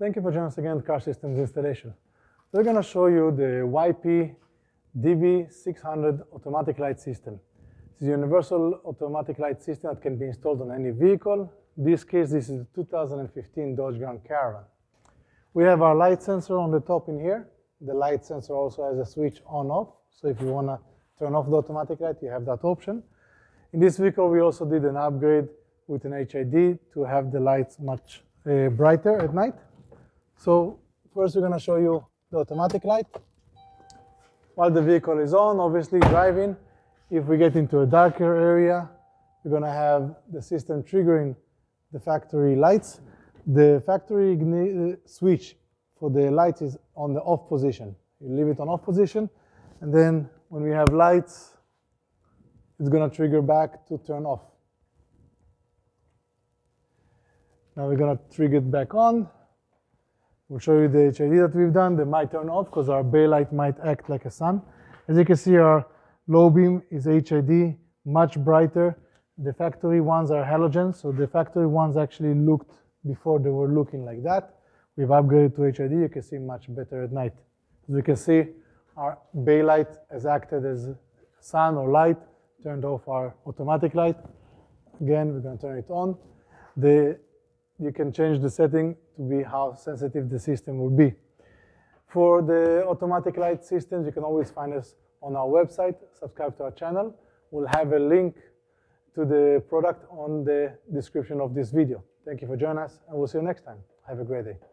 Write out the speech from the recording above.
Thank you for joining us again at Car Systems Installation. We're going to show you the YP DB600 automatic light system. It's a universal automatic light system that can be installed on any vehicle. In this case, this is a 2015 Dodge Grand Caravan. We have our light sensor on the top in here. The light sensor also has a switch on-off, so if you want to turn off the automatic light, you have that option. In this vehicle, we also did an upgrade with an HID to have the lights much brighter at night. So first we're going to show you the automatic light. While the vehicle is on, obviously driving, if we get into a darker area, we're going to have the system triggering the factory lights. The factory switch for the lights is on the off position. You leave it on off position, and then when we have lights, it's going to trigger back to turn off. Now we're going to trigger it back on. We'll show you the HID that we've done. They might turn off because our bay light might act like a sun. As you can see, our low beam is HID, much brighter. The factory ones are halogen, so the factory ones actually looked before they were looking like that. We've upgraded to HID. You can see much better at night. As you can see, our bay light has acted as sun or light, turned off our automatic light. Again, we're going to turn it on. You can change the setting to be how sensitive the system will be. For the automatic light systems, you can always find us on our website. Subscribe to our channel. We'll have a link to the product on the description of this video. Thank you for joining us, and we'll see you next time. Have a great day.